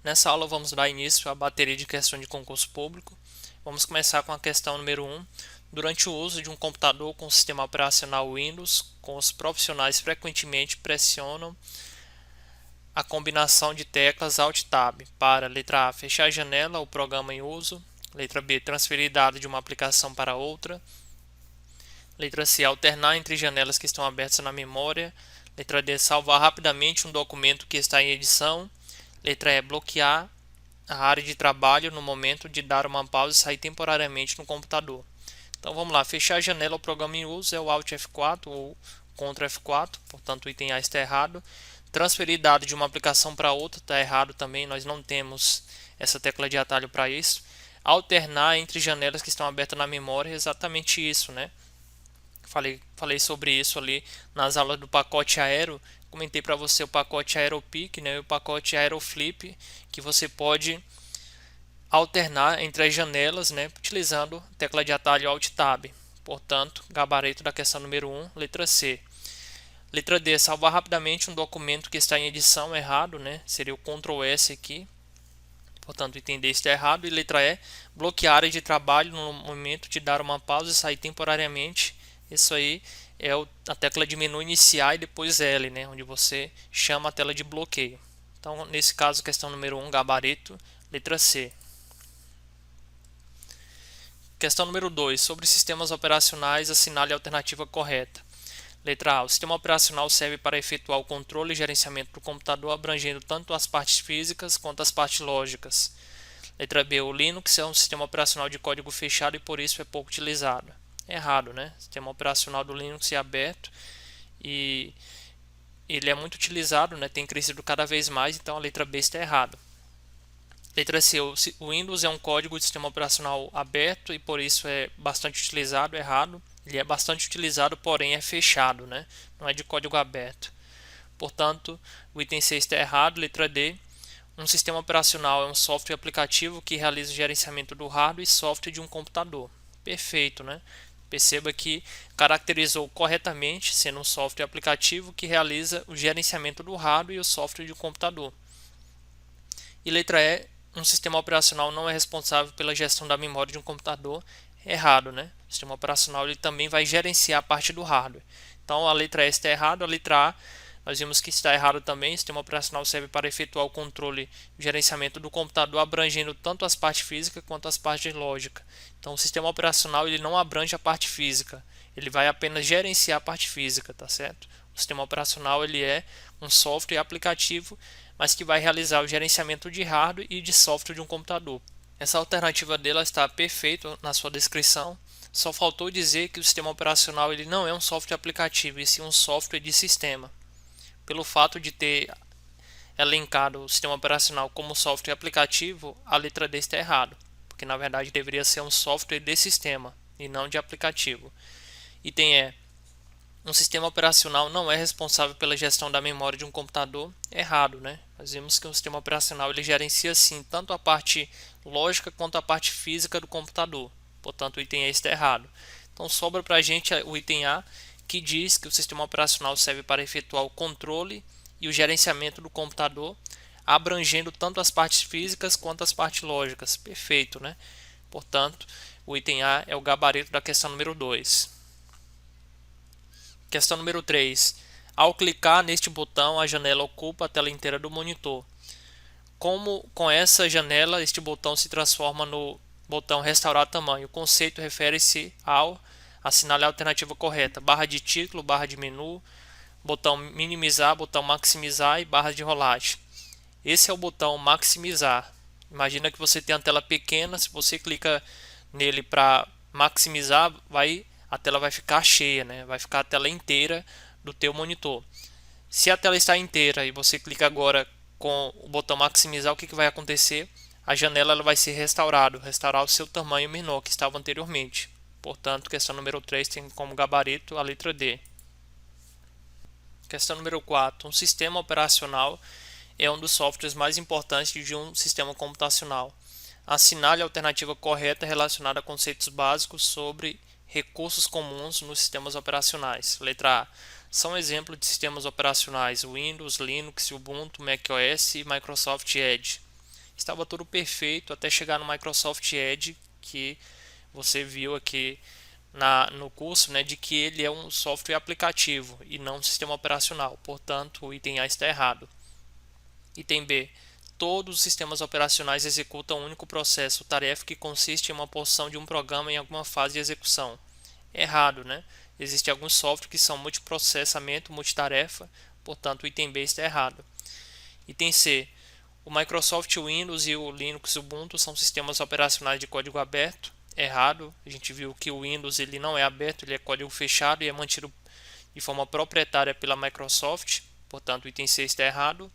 Nessa aula vamos dar início à bateria de questões de concurso público. Vamos começar com a questão número 1. Durante o uso de um computador com o sistema operacional Windows, os profissionais frequentemente pressionam a combinação de teclas Alt Tab para, letra A, fechar a janela ou programa em uso, letra B, transferir dados de uma aplicação para outra, letra C, alternar entre janelas que estão abertas na memória, letra D, salvar rapidamente um documento que está em edição, letra E, bloquear a área de trabalho no momento de dar uma pausa e sair temporariamente no computador. Então vamos lá, fechar a janela ou programa em uso é o Alt F4 ou Ctrl F4, portanto o item A está errado. Transferir dados de uma aplicação para outra está errado também, nós não temos essa tecla de atalho para isso. Alternar entre janelas que estão abertas na memória é exatamente isso, né? Falei sobre isso ali nas aulas do pacote Aero. Comentei para você o pacote AeroPic, né, e o pacote AeroFlip, que você pode alternar entre as janelas, né, utilizando a tecla de atalho Alt Tab. Portanto, gabarito da questão número 1, letra C. Letra D, salvar rapidamente um documento que está em edição, errado, né? Seria o Ctrl S aqui. Portanto, o item D está errado. E letra E, bloquear a área de trabalho no momento de dar uma pausa e sair temporariamente. Isso aí é a tecla de menu iniciar e depois L, né? Onde você chama a tela de bloqueio. Então, nesse caso, questão número 1, gabarito, letra C. Questão número 2, sobre sistemas operacionais, assinale a alternativa correta. Letra A. O sistema operacional serve para efetuar o controle e gerenciamento do computador, abrangendo tanto as partes físicas quanto as partes lógicas. Letra B. O Linux é um sistema operacional de código fechado e por isso é pouco utilizado. Errado, né? O sistema operacional do Linux é aberto e ele é muito utilizado, né? Tem crescido cada vez mais, então a letra B está errada. Letra C. O Windows é um código de sistema operacional aberto e por isso é bastante utilizado. Errado. Ele é bastante utilizado, porém é fechado, né? Não é de código aberto. Portanto, o item C está errado. Letra D. Um sistema operacional é um software aplicativo que realiza o gerenciamento do hardware e software de um computador. Perfeito, né? Perceba que caracterizou corretamente, sendo um software aplicativo que realiza o gerenciamento do hardware e o software de um computador. E letra E. Um sistema operacional não é responsável pela gestão da memória de um computador. Errado, né? O sistema operacional ele também vai gerenciar a parte do hardware. Então a letra E está errada, a letra A nós vimos que está errado também. O sistema operacional serve para efetuar o controle e gerenciamento do computador, abrangendo tanto as partes físicas quanto as partes lógicas. Então o sistema operacional ele não abrange a parte física, ele vai apenas gerenciar a parte física, tá certo? O sistema operacional ele é um software aplicativo, mas que vai realizar o gerenciamento de hardware e de software de um computador. Essa alternativa dela está perfeita na sua descrição. Só faltou dizer que o sistema operacional ele não é um software aplicativo, e sim um software de sistema. Pelo fato de ter elencado o sistema operacional como software aplicativo, a letra D está errada, porque na verdade deveria ser um software de sistema e não de aplicativo. Item E. Um sistema operacional não é responsável pela gestão da memória de um computador. Errado, né? Nós vimos que o sistema operacional ele gerencia sim tanto a parte lógica quanto a parte física do computador. Portanto, o item A está errado. Então sobra para a gente o item A, que diz que o sistema operacional serve para efetuar o controle e o gerenciamento do computador, abrangendo tanto as partes físicas quanto as partes lógicas. Perfeito, né? Portanto, o item A é o gabarito da questão número 2. Questão número 3. Ao clicar neste botão, a janela ocupa a tela inteira do monitor. Como com essa janela, este botão se transforma no botão restaurar tamanho. O conceito refere-se ao assinale a alternativa correta. Barra de título, barra de menu, botão minimizar, botão maximizar e barra de rolagem. Esse é o botão maximizar. Imagina que você tem a tela pequena, se você clica nele para maximizar, a tela vai ficar cheia, né? Vai ficar a tela inteira do teu monitor. Se a tela está inteira e você clica agora com o botão maximizar, o que vai acontecer? A janela ela vai ser restaurar o seu tamanho menor que estava anteriormente. Portanto, questão número 3 tem como gabarito a letra D. Questão número 4. Um sistema operacional é um dos softwares mais importantes de um sistema computacional. Assinale a alternativa correta relacionada a conceitos básicos sobre recursos comuns nos sistemas operacionais. Letra A. São exemplos de sistemas operacionais Windows, Linux, Ubuntu, macOS e Microsoft Edge. estava tudo perfeito até chegar no Microsoft Edge, que você viu aqui no curso, né, de que ele é um software aplicativo e não um sistema operacional. Portanto, o item A está errado. Item B. Todos os sistemas operacionais executam um único processo, tarefa que consiste em uma porção de um programa em alguma fase de execução. Errado, né? Existem alguns softwares que são multiprocessamento, multitarefa, portanto o item B está errado. Item C. O Microsoft Windows e o Linux Ubuntu são sistemas operacionais de código aberto. Errado. A gente viu que o Windows ele não é aberto, ele é código fechado e é mantido de forma proprietária pela Microsoft. Portanto, o item C está errado.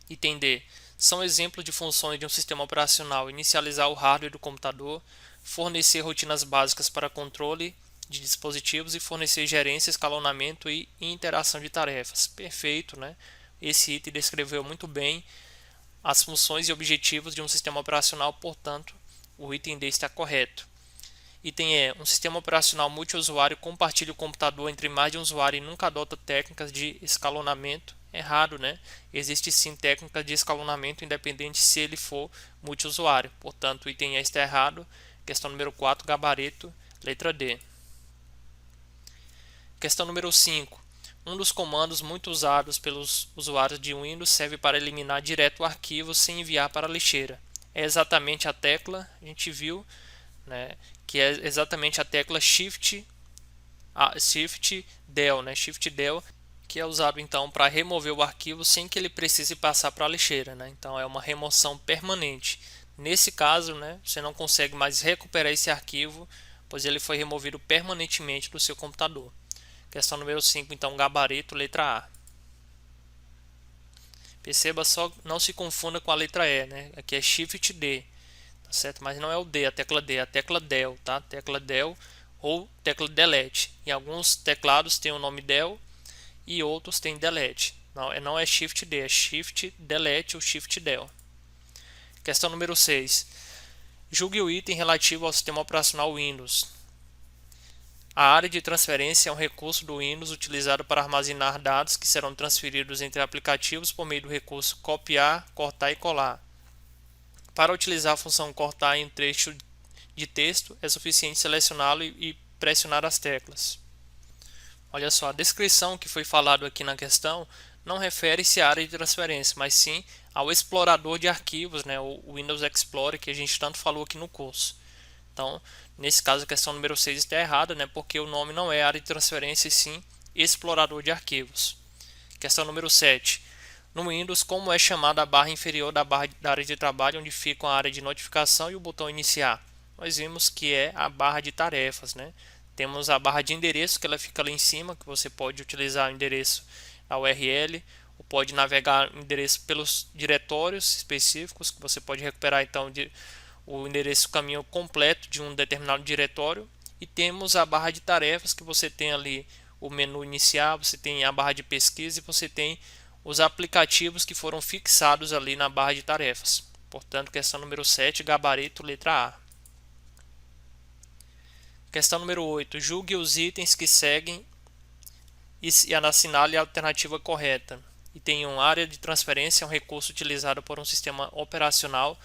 Item D. São exemplos de funções de um sistema operacional: inicializar o hardware do computador, fornecer rotinas básicas para controle de dispositivos e fornecer gerência, escalonamento e interação de tarefas. Perfeito, né? Esse item descreveu muito bem as funções e objetivos de um sistema operacional, portanto, o item D está correto. Item E. Um sistema operacional multiusuário compartilha o computador entre mais de um usuário e nunca adota técnicas de escalonamento. Errado, né? Existe sim técnica de escalonamento independente se ele for multiusuário. Portanto, o item E está errado. Questão número 4, gabarito, letra D. Questão número 5. Um dos comandos muito usados pelos usuários de Windows serve para eliminar direto o arquivo sem enviar para a lixeira. É exatamente a tecla, a gente viu, né, que é exatamente a tecla Shift Del, né, Shift Del, que é usado então para remover o arquivo sem que ele precise passar para a lixeira, né? Então é uma remoção permanente. Nesse caso, né, você não consegue mais recuperar esse arquivo, pois ele foi removido permanentemente do seu computador. Questão número 5, então, gabarito, letra A. Perceba só, não se confunda com a letra E, né? Aqui é Shift D, tá certo? Mas não é o D, a tecla D, é a tecla Del, tá? Tecla Del ou tecla Delete. Em alguns teclados tem o nome Del e outros tem Delete. Não é Shift D, é Shift Delete ou Shift Del. Questão número 6. Julgue o item relativo ao sistema operacional Windows. A área de transferência é um recurso do Windows utilizado para armazenar dados que serão transferidos entre aplicativos por meio do recurso copiar, cortar e colar. Para utilizar a função cortar em um trecho de texto, é suficiente selecioná-lo e pressionar as teclas. Olha só, a descrição que foi falado aqui na questão não refere-se à área de transferência, mas sim ao explorador de arquivos, né, o Windows Explorer, que a gente tanto falou aqui no curso. Então, nesse caso, a questão número 6 está errada, né, porque o nome não é área de transferência, e sim explorador de arquivos. Questão número 7. No Windows, como é chamada a barra inferior da barra da área de trabalho, onde fica a área de notificação e o botão iniciar? Nós vimos que é a barra de tarefas, né? Temos a barra de endereço, que ela fica lá em cima, que você pode utilizar o endereço, a URL, ou pode navegar o endereço pelos diretórios específicos, que você pode recuperar então o endereço caminho completo de um determinado diretório. E temos a barra de tarefas, que você tem ali o menu iniciar, você tem a barra de pesquisa e você tem os aplicativos que foram fixados ali na barra de tarefas. Portanto, questão número 7, gabarito, letra A. Questão número 8. Julgue os itens que seguem e assinale a alternativa correta. Item 1. Área de transferência é um recurso utilizado por um sistema operacional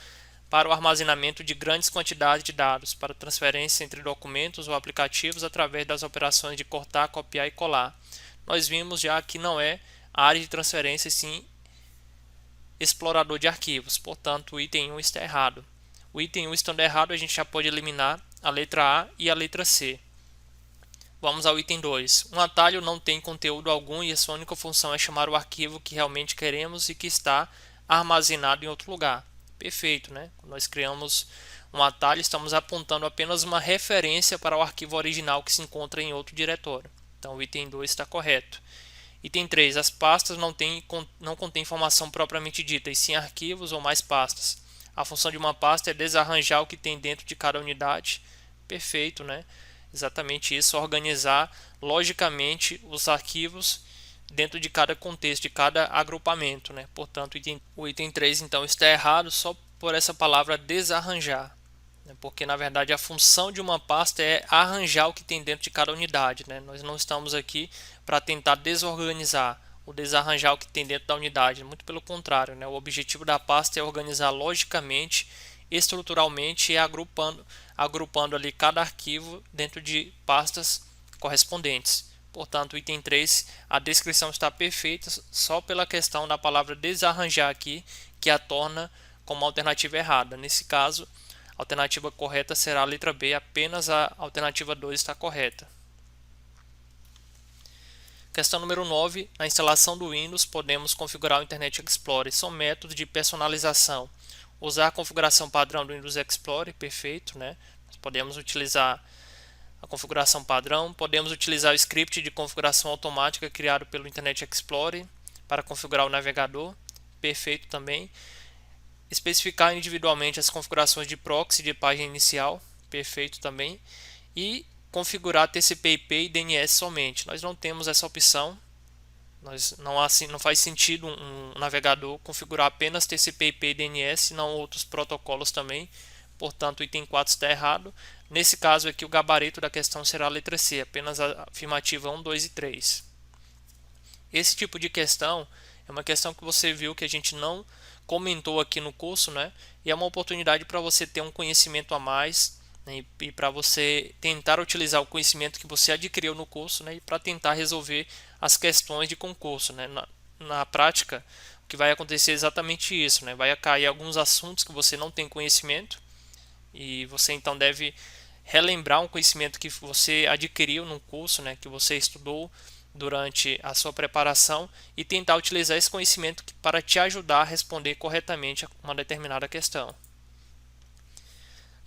para o armazenamento de grandes quantidades de dados, para transferência entre documentos ou aplicativos através das operações de cortar, copiar e colar. Nós vimos já que não é área de transferência, sim explorador de arquivos. Portanto, o item 1 está errado. O item 1 estando errado, a gente já pode eliminar a letra A e a letra C. Vamos ao item 2. Um atalho não tem conteúdo algum e a sua única função é chamar o arquivo que realmente queremos e que está armazenado em outro lugar. Perfeito, né? Quando nós criamos um atalho, estamos apontando apenas uma referência para o arquivo original que se encontra em outro diretório. Então, o item 2 está correto. Item 3. As pastas não contêm informação propriamente dita, e sim arquivos ou mais pastas. A função de uma pasta é desarranjar o que tem dentro de cada unidade. Perfeito, né? Exatamente isso, organizar logicamente os arquivos dentro de cada contexto, de cada agrupamento, né? Portanto, o item 3 então está errado só por essa palavra desarranjar, né? Porque na verdade a função de uma pasta é arranjar o que tem dentro de cada unidade, né? Nós não estamos aqui para tentar desorganizar ou desarranjar o que tem dentro da unidade, muito pelo contrário, né? O objetivo da pasta é organizar logicamente, estruturalmente e agrupando ali cada arquivo dentro de pastas correspondentes. Portanto, o item 3, a descrição está perfeita só pela questão da palavra desarranjar aqui, que a torna como alternativa errada. Nesse caso, a alternativa correta será a letra B, apenas a alternativa 2 está correta. Questão número 9. Na instalação do Windows, podemos configurar o Internet Explorer. São métodos de personalização. Usar a configuração padrão do Windows Explorer, perfeito, né? Nós podemos utilizar a configuração padrão, podemos utilizar o script de configuração automática criado pelo Internet Explorer para configurar o navegador, perfeito também. Especificar individualmente as configurações de proxy de página inicial, perfeito também. E configurar TCP/IP e DNS somente. Nós não temos essa opção. Não faz sentido um navegador configurar apenas TCP/IP e DNS, não outros protocolos também. Portanto, o item 4 está errado. Nesse caso aqui, o gabarito da questão será a letra C, apenas a afirmativa 1, 2 e 3. Esse tipo de questão é uma questão que você viu que a gente não comentou aqui no curso, né? E é uma oportunidade para você ter um conhecimento a mais, né? E para você tentar utilizar o conhecimento que você adquiriu no curso, né? E para tentar resolver as questões de concurso, né? Na prática, o que vai acontecer é exatamente isso, né? Vai cair alguns assuntos que você não tem conhecimento e você então deve relembrar um conhecimento que você adquiriu no curso, né? Que você estudou durante a sua preparação e tentar utilizar esse conhecimento para te ajudar a responder corretamente a uma determinada questão.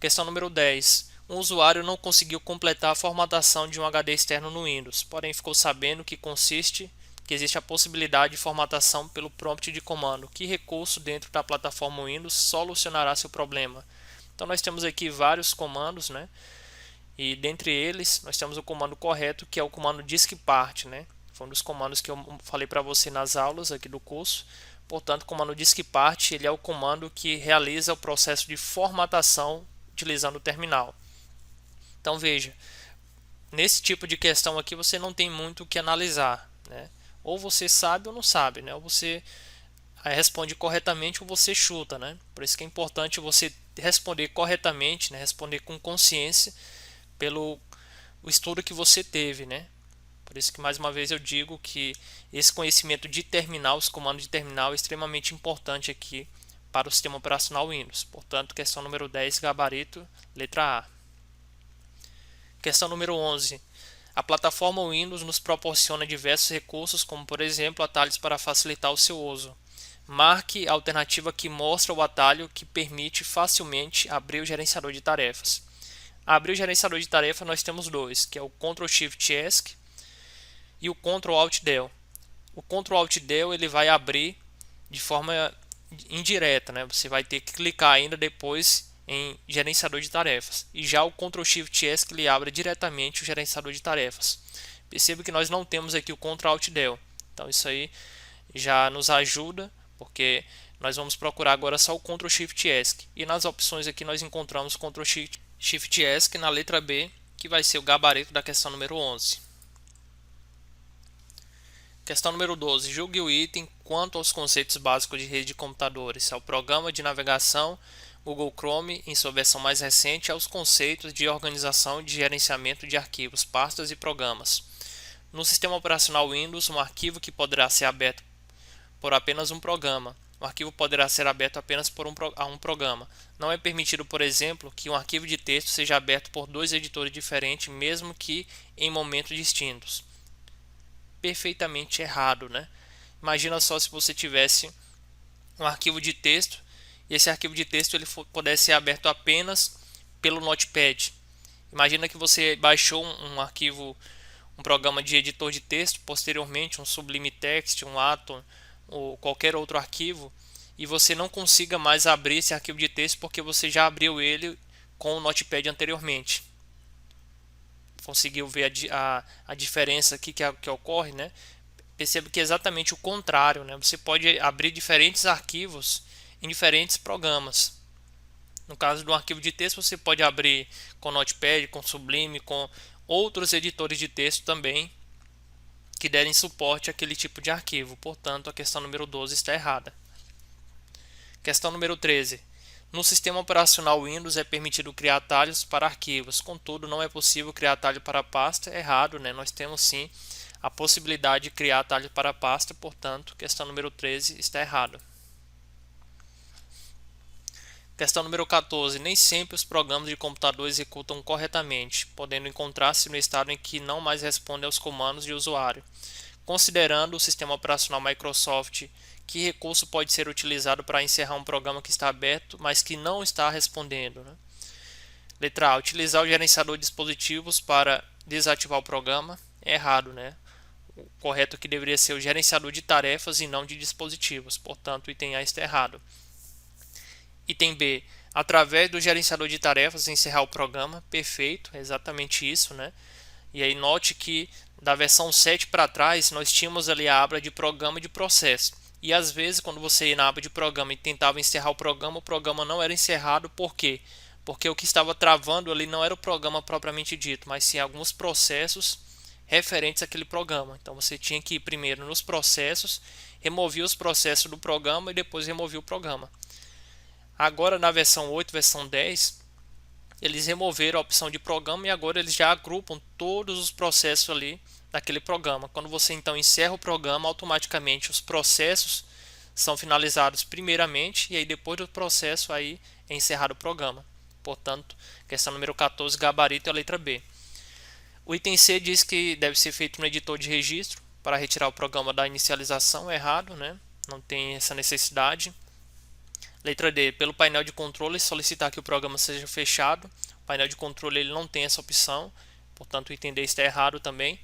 Questão número 10. Um usuário não conseguiu completar a formatação de um HD externo no Windows, porém ficou sabendo que existe a possibilidade de formatação pelo prompt de comando. Que recurso dentro da plataforma Windows solucionará seu problema? Então nós temos aqui vários comandos, né? E dentre eles, nós temos o comando correto, que é o comando diskpart, né? Foi um dos comandos que eu falei para você nas aulas aqui do curso. Portanto, o comando diskpart, ele é o comando que realiza o processo de formatação utilizando o terminal. Então veja, nesse tipo de questão aqui você não tem muito o que analisar, né? Ou você sabe ou não sabe, né? Ou você responde corretamente ou você chuta, né? Por isso que é importante você responder corretamente, né? Responder com consciência pelo o estudo que você teve, né? Por isso que mais uma vez eu digo que esse conhecimento de terminal, os comandos de terminal é extremamente importante aqui para o sistema operacional Windows. Portanto, questão número 10, gabarito, letra A. Questão número 11. A plataforma Windows nos proporciona diversos recursos, como por exemplo, atalhos para facilitar o seu uso. Marque a alternativa que mostra o atalho que permite facilmente abrir o gerenciador de tarefas. Abrir o gerenciador de tarefas nós temos dois, que é o Ctrl+Shift+ESC e o Ctrl+Alt+Del. O Ctrl+Alt+Del ele vai abrir de forma indireta, né? Você vai ter que clicar ainda depois em gerenciador de tarefas. E já o Ctrl+Shift+ESC ele abre diretamente o gerenciador de tarefas. Perceba que nós não temos aqui o Ctrl+Alt+Del. Então isso aí já nos ajuda, porque nós vamos procurar agora só o Ctrl+Shift+ESC. E nas opções aqui nós encontramos o Ctrl+Shift+ESC na letra B, que vai ser o gabarito da questão número 11. Questão número 12. Julgue o item quanto aos conceitos básicos de rede de computadores, ao programa de navegação Google Chrome em sua versão mais recente, aos conceitos de organização e de gerenciamento de arquivos, pastas e programas. No sistema operacional Windows, um arquivo que poderá ser aberto por apenas um programa. O arquivo poderá ser aberto apenas por um programa. Não é permitido, por exemplo, que um arquivo de texto seja aberto por dois editores diferentes, mesmo que em momentos distintos. Perfeitamente errado, né? Imagina só se você tivesse um arquivo de texto e esse arquivo de texto ele pudesse ser aberto apenas pelo Notepad. Imagina que você baixou um arquivo, um programa de editor de texto, posteriormente um Sublime Text, um Atom ou qualquer outro arquivo, e você não consiga mais abrir esse arquivo de texto porque você já abriu ele com o Notepad anteriormente. Conseguiu ver a diferença aqui que ocorre, né? Perceba que é exatamente o contrário, né? Você pode abrir diferentes arquivos em diferentes programas. No caso do arquivo de texto, você pode abrir com Notepad, com Sublime, com outros editores de texto também, que derem suporte àquele tipo de arquivo. Portanto, a questão número 12 está errada. Questão número 13. No sistema operacional Windows é permitido criar atalhos para arquivos, contudo não é possível criar atalho para pasta. Errado, né? Nós temos sim a possibilidade de criar atalho para pasta, portanto, questão número 13 está errado. Questão número 14. Nem sempre os programas de computador executam corretamente, podendo encontrar-se no estado em que não mais respondem aos comandos de usuário. Considerando o sistema operacional Microsoft, que recurso pode ser utilizado para encerrar um programa que está aberto, mas que não está respondendo, né? Letra A. Utilizar o gerenciador de dispositivos para desativar o programa. É errado, né? O correto aqui deveria ser o gerenciador de tarefas e não de dispositivos. Portanto, o item A está errado. Item B. Através do gerenciador de tarefas encerrar o programa. Perfeito, é exatamente isso, né? E aí note que da versão 7 para trás nós tínhamos ali a aba de programa e de processo. E às vezes quando você ia na aba de programa e tentava encerrar o programa não era encerrado. Por quê? Porque o que estava travando ali não era o programa propriamente dito, mas sim alguns processos referentes àquele programa. Então você tinha que ir primeiro nos processos, remover os processos do programa e depois remover o programa. Agora na versão 8, versão 10, eles removeram a opção de programa e agora eles já agrupam todos os processos ali daquele programa. Quando você então encerra o programa, automaticamente os processos são finalizados primeiramente e aí depois do processo aí é encerrado o programa. Portanto, questão número 14, gabarito é a letra B. O item C diz que deve ser feito no editor de registro para retirar o programa da inicialização. É errado, né? Não tem essa necessidade. Letra D. Pelo painel de controle solicitar que o programa seja fechado. O painel de controle ele não tem essa opção, portanto o item D está errado também.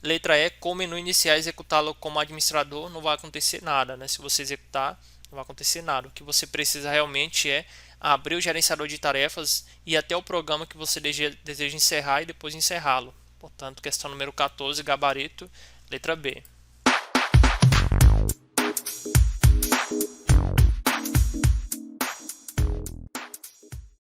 Letra E. Como menu iniciar executá-lo como administrador, não vai acontecer nada, né? Se você executar, não vai acontecer nada. O que você precisa realmente é abrir o gerenciador de tarefas e até o programa que você deseja encerrar e depois encerrá-lo. Portanto, questão número 14, gabarito, letra B.